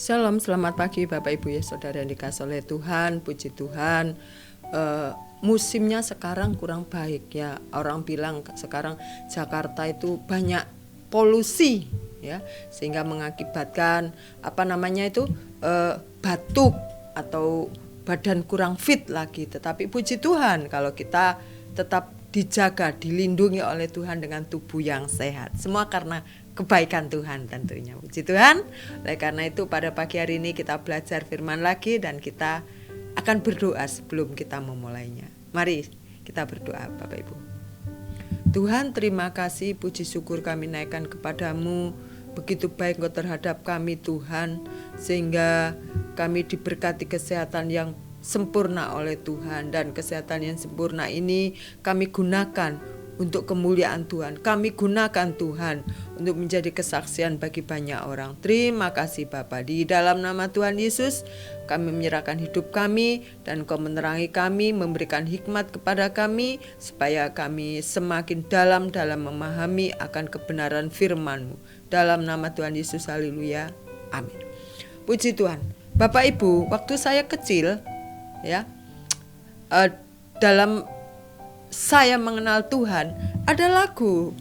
Shalom, selamat pagi Bapak Ibu ya saudara yang dikasihi oleh Tuhan, puji Tuhan. Musimnya sekarang kurang baik ya. Orang bilang sekarang Jakarta itu banyak polusi ya, sehingga mengakibatkan batuk atau badan kurang fit lagi. Tetapi puji Tuhan kalau kita tetap dijaga, dilindungi oleh Tuhan dengan tubuh yang sehat. Semua karena kebaikan Tuhan tentunya. Puji Tuhan. Oleh karena itu pada pagi hari ini kita belajar firman lagi dan kita akan berdoa sebelum kita memulainya. Mari kita berdoa Bapak Ibu. Tuhan, terima kasih, puji syukur kami naikkan kepadamu. Begitu baik Engkau terhadap kami Tuhan, sehingga kami diberkati kesehatan yang sempurna oleh Tuhan, dan kesehatan yang sempurna ini kami gunakan untuk kemuliaan Tuhan. Kami gunakan Tuhan untuk menjadi kesaksian bagi banyak orang. Terima kasih Bapa. Di dalam nama Tuhan Yesus kami menyerahkan hidup kami, dan Engkau menerangi kami, memberikan hikmat kepada kami, supaya kami semakin dalam memahami akan kebenaran firman-Mu. Dalam nama Tuhan Yesus, haleluya, amin. Puji Tuhan. Bapak Ibu, waktu saya kecil ya, dalam saya mengenal Tuhan, ada lagu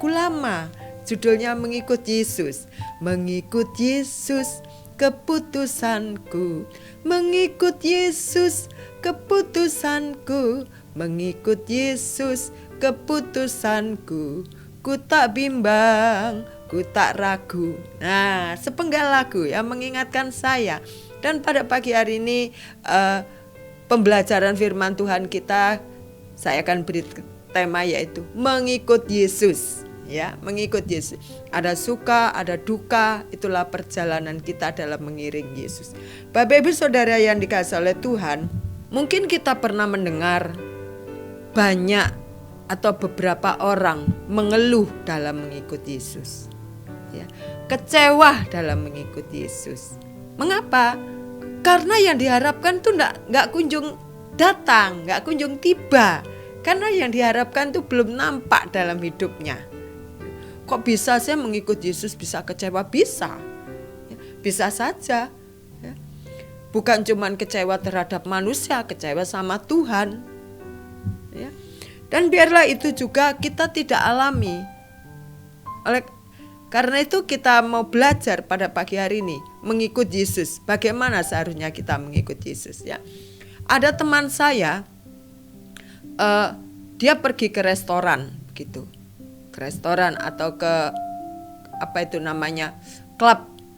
lama, judulnya Mengikut Yesus. Mengikut Yesus keputusanku, mengikut Yesus keputusanku, mengikut Yesus keputusanku. Ku tak bimbang, ku tak ragu. Nah, sepenggal lagu yang mengingatkan saya. Dan pada pagi hari ini pembelajaran firman Tuhan kita, saya akan beri tema yaitu mengikut Yesus ya, mengikut Yesus. Ada suka, ada duka, itulah perjalanan kita dalam mengiring Yesus. Bapak Ibu Saudara yang dikasihi oleh Tuhan, mungkin kita pernah mendengar banyak atau beberapa orang mengeluh dalam mengikut Yesus ya, kecewa dalam mengikut Yesus. Mengapa? Karena yang diharapkan tuh nggak kunjung datang, nggak kunjung tiba, karena yang diharapkan tuh belum nampak dalam hidupnya. Kok bisa saya mengikut Yesus bisa kecewa? Bisa saja ya. Bukan cuman kecewa terhadap manusia, kecewa sama Tuhan ya. Dan biarlah itu juga kita tidak alami. Karena itu kita mau belajar pada pagi hari ini mengikut Yesus. Bagaimana seharusnya kita mengikut Yesus ya. Ada teman saya, dia pergi ke restoran gitu, ke restoran atau ke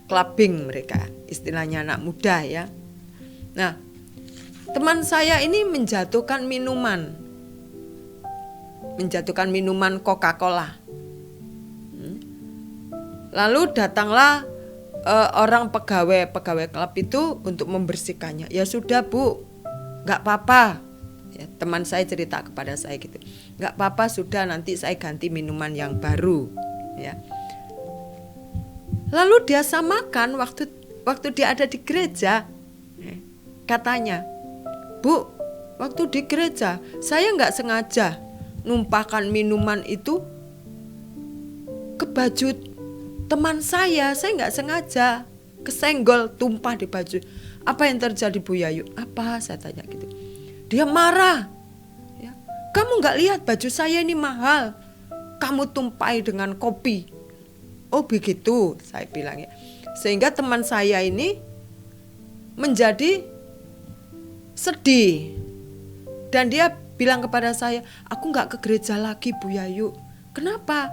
clubbing mereka, istilahnya anak muda ya. Nah, teman saya ini menjatuhkan minuman Coca-Cola. Lalu datanglah orang pegawai klub itu untuk membersihkannya. Ya sudah Bu, nggak apa-apa ya, teman saya cerita kepada saya gitu, nggak apa-apa, sudah nanti saya ganti minuman yang baru ya. Lalu dia samakan waktu dia ada di gereja, katanya, Bu, waktu di gereja saya nggak sengaja numpahkan minuman itu ke baju teman saya nggak sengaja, kesenggol, tumpah di baju. Apa yang terjadi Bu Yayu? Apa? Saya tanya gitu. Dia marah ya. Kamu gak lihat baju saya ini mahal, kamu tumpahi dengan kopi. Oh begitu, saya bilang ya. Sehingga teman saya ini menjadi sedih. Dan dia bilang kepada saya, aku gak ke gereja lagi Bu Yayu. Kenapa?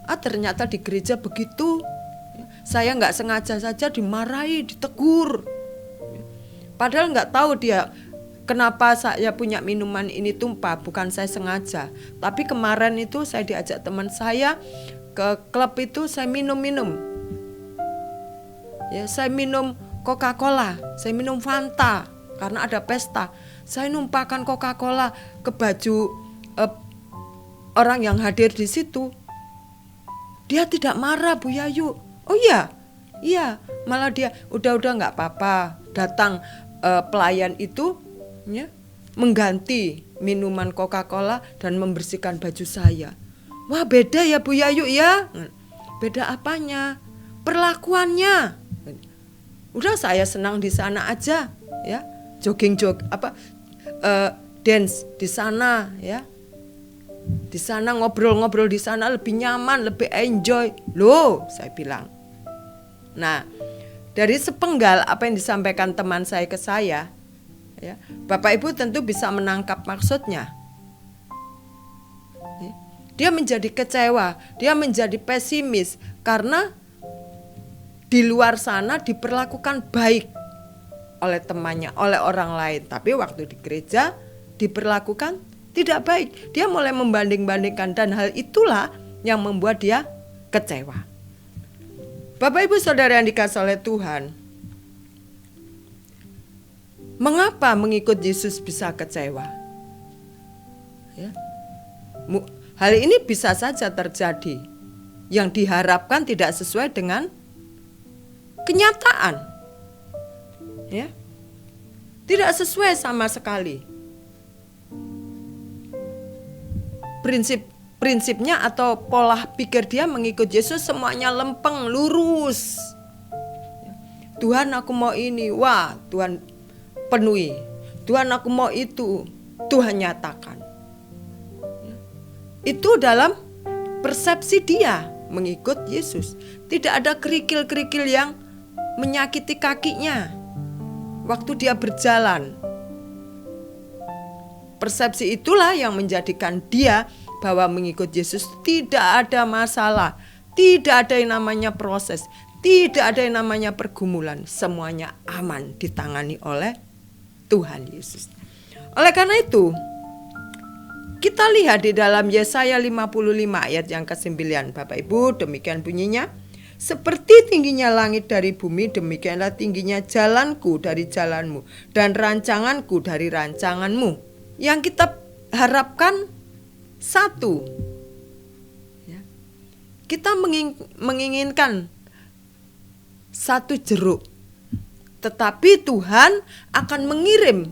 Ternyata di gereja begitu, saya gak sengaja saja dimarahi, ditegur. Padahal nggak tahu dia kenapa saya punya minuman ini tumpah, bukan saya sengaja. Tapi kemarin itu saya diajak teman saya ke klub itu, saya minum. Ya, saya minum Coca-Cola, saya minum Fanta karena ada pesta. Saya numpahkan Coca-Cola ke baju orang yang hadir di situ. Dia tidak marah Bu Yayu. Oh iya, malah dia udah nggak apa-apa. Datang pelayan itu ya, mengganti minuman Coca-Cola dan membersihkan baju saya. Wah beda ya Bu Yayu ya. Beda apanya? Perlakuannya. Udah saya senang di sana aja ya. Dance di sana ya. Di sana ngobrol-ngobrol di sana lebih nyaman, lebih enjoy. Loh, saya bilang. Nah, dari sepenggal apa yang disampaikan teman saya ke saya, ya, Bapak Ibu tentu bisa menangkap maksudnya. Dia menjadi kecewa, dia menjadi pesimis karena di luar sana diperlakukan baik oleh temannya, oleh orang lain. Tapi waktu di gereja diperlakukan tidak baik. Dia mulai membanding-bandingkan dan hal itulah yang membuat dia kecewa. Bapak Ibu Saudara yang dikasihi oleh Tuhan, mengapa mengikut Yesus bisa kecewa? Ya. Hal ini bisa saja terjadi. Yang diharapkan tidak sesuai dengan kenyataan. Ya. Tidak sesuai sama sekali. Prinsipnya atau pola pikir dia mengikut Yesus semuanya lempeng, lurus. Tuhan aku mau ini, wah Tuhan penuhi. Tuhan aku mau itu, Tuhan nyatakan. Itu dalam persepsi dia mengikut Yesus. Tidak ada kerikil-kerikil yang menyakiti kakinya waktu dia berjalan. Persepsi itulah yang menjadikan dia bahwa mengikut Yesus tidak ada masalah, tidak ada yang namanya proses, tidak ada yang namanya pergumulan. Semuanya aman ditangani oleh Tuhan Yesus. Oleh karena itu, kita lihat di dalam Yesaya 55 ayat yang ke-9, Bapak Ibu, demikian bunyinya. Seperti tingginya langit dari bumi, demikianlah tingginya jalanku dari jalanmu dan rancanganku dari rancanganmu. Yang kita harapkan satu, ya. Kita menginginkan satu jeruk, tetapi Tuhan akan mengirim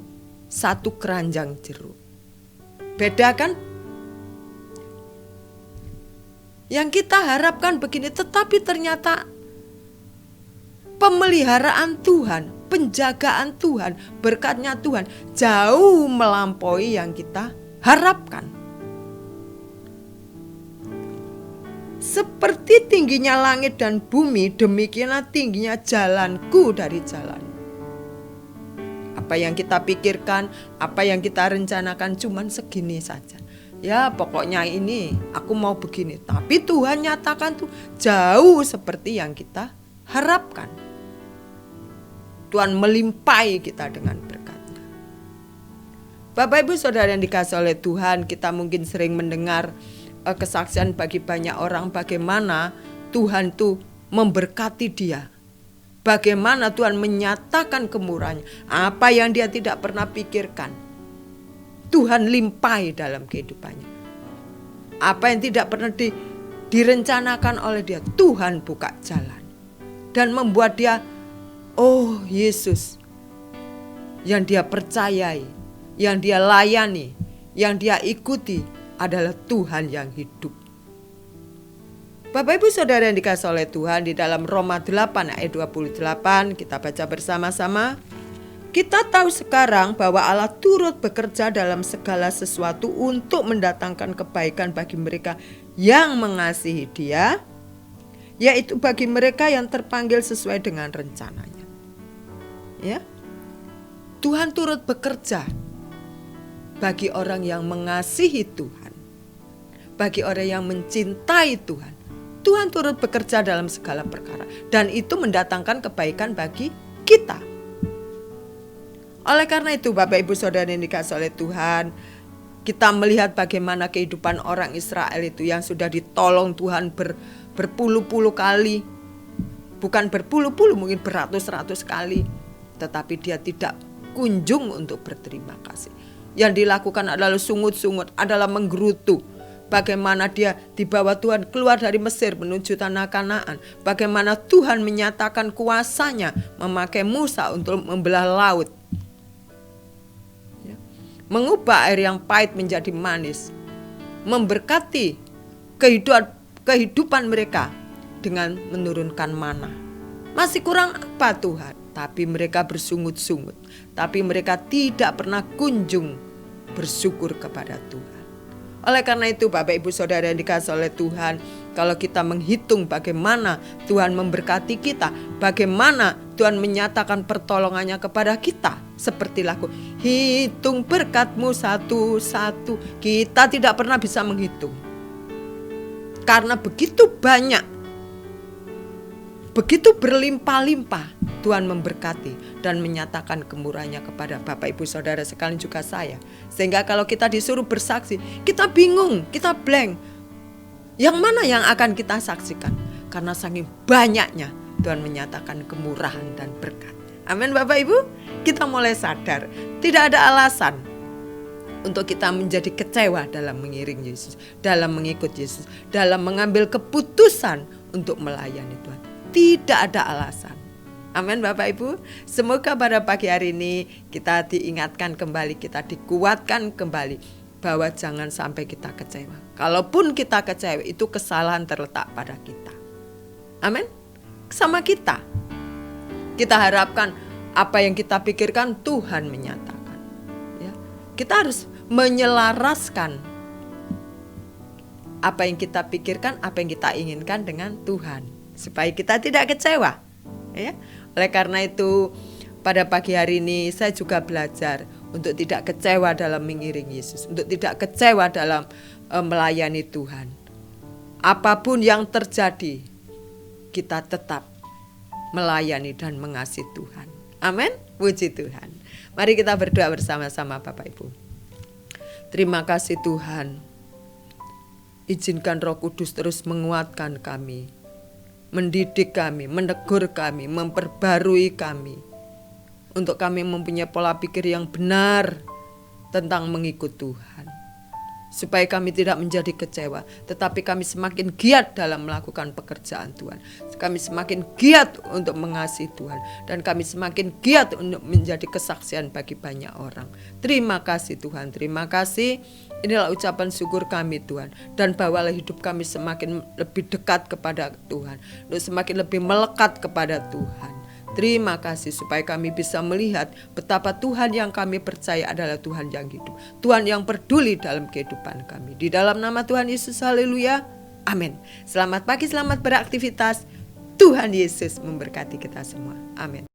satu keranjang jeruk. Beda kan? Yang kita harapkan begini, tetapi ternyata pemeliharaan Tuhan, penjagaan Tuhan, berkatnya Tuhan jauh melampaui yang kita harapkan. Seperti tingginya langit dan bumi, demikianlah tingginya jalanku dari jalan. Apa yang kita pikirkan, apa yang kita rencanakan cuman segini saja. Ya pokoknya ini aku mau begini. Tapi Tuhan nyatakan tuh jauh seperti yang kita harapkan. Tuhan melimpahi kita dengan berkat-Nya. Bapak Ibu Saudara yang dikasihi oleh Tuhan, kita mungkin sering mendengar kesaksian bagi banyak orang bagaimana Tuhan tuh memberkati dia. Bagaimana Tuhan menyatakan kemurahan-Nya. Apa yang dia tidak pernah pikirkan, Tuhan limpahi dalam kehidupannya. Apa yang tidak pernah direncanakan oleh dia, Tuhan buka jalan. Dan membuat dia, oh Yesus, yang dia percayai, yang dia layani, yang dia ikuti adalah Tuhan yang hidup. Bapak Ibu Saudara yang dikasihi oleh Tuhan, di dalam Roma 8 ayat 28 kita baca bersama-sama. Kita tahu sekarang bahwa Allah turut bekerja dalam segala sesuatu untuk mendatangkan kebaikan bagi mereka yang mengasihi Dia, yaitu bagi mereka yang terpanggil sesuai dengan rencananya. Ya. Tuhan turut bekerja bagi orang yang mengasihi Tuhan, bagi orang yang mencintai Tuhan. Tuhan turut bekerja dalam segala perkara dan itu mendatangkan kebaikan bagi kita. Oleh karena itu Bapak Ibu Saudara yang dikasihi oleh Tuhan, kita melihat bagaimana kehidupan orang Israel itu yang sudah ditolong Tuhan berpuluh-puluh kali. Bukan berpuluh-puluh, mungkin beratus-ratus kali. Tetapi dia tidak kunjung untuk berterima kasih. Yang dilakukan adalah sungut-sungut, adalah menggerutu. Bagaimana dia dibawa Tuhan keluar dari Mesir menuju tanah Kanaan. Bagaimana Tuhan menyatakan kuasa-Nya memakai Musa untuk membelah laut. Mengubah air yang pahit menjadi manis. Memberkati kehidupan mereka dengan menurunkan mana. Masih kurang apa Tuhan? tapi mereka bersungut-sungut, tapi mereka tidak pernah kunjung bersyukur kepada Tuhan. Oleh karena itu Bapak Ibu Saudara yang dikasihi oleh Tuhan, kalau kita menghitung bagaimana Tuhan memberkati kita, bagaimana Tuhan menyatakan pertolongannya kepada kita, seperti lagu hitung berkatmu satu-satu, kita tidak pernah bisa menghitung. Karena begitu banyak, begitu berlimpah-limpah Tuhan memberkati dan menyatakan kemurahannya kepada Bapak Ibu Saudara sekalian juga saya. Sehingga kalau kita disuruh bersaksi, kita bingung, kita blank. Yang mana yang akan kita saksikan? Karena saking banyaknya Tuhan menyatakan kemurahan dan berkat. Amin Bapak Ibu, kita mulai sadar tidak ada alasan untuk kita menjadi kecewa dalam mengiring Yesus, dalam mengikut Yesus, dalam mengambil keputusan untuk melayani Tuhan. Tidak ada alasan. Amin Bapak Ibu. Semoga pada pagi hari ini kita diingatkan kembali, kita dikuatkan kembali bahwa jangan sampai kita kecewa. Kalaupun kita kecewa, itu kesalahan terletak pada kita. Amin. Sama kita. Kita harapkan apa yang kita pikirkan Tuhan menyatakan. Ya. Kita harus menyelaraskan apa yang kita pikirkan, apa yang kita inginkan dengan Tuhan, supaya kita tidak kecewa. Ya. Oleh karena itu pada pagi hari ini saya juga belajar untuk tidak kecewa dalam mengiring Yesus, untuk tidak kecewa dalam melayani Tuhan. Apapun yang terjadi, kita tetap melayani dan mengasihi Tuhan. Amin, puji Tuhan. Mari kita berdoa bersama-sama Bapak Ibu. Terima kasih Tuhan. Izinkan Roh Kudus terus menguatkan kami, mendidik kami, menegur kami, memperbarui kami, untuk kami mempunyai pola pikir yang benar tentang mengikut Tuhan, supaya kami tidak menjadi kecewa, tetapi kami semakin giat dalam melakukan pekerjaan Tuhan. Kami semakin giat untuk mengasihi Tuhan, dan kami semakin giat untuk menjadi kesaksian bagi banyak orang. Terima kasih Tuhan, terima kasih. Inilah ucapan syukur kami Tuhan, dan bawalah hidup kami semakin lebih dekat kepada Tuhan, untuk semakin lebih melekat kepada Tuhan. Terima kasih supaya kami bisa melihat betapa Tuhan yang kami percaya adalah Tuhan yang hidup, Tuhan yang peduli dalam kehidupan kami. Di dalam nama Tuhan Yesus, haleluya, amin. Selamat pagi, selamat beraktivitas. Tuhan Yesus memberkati kita semua, amin.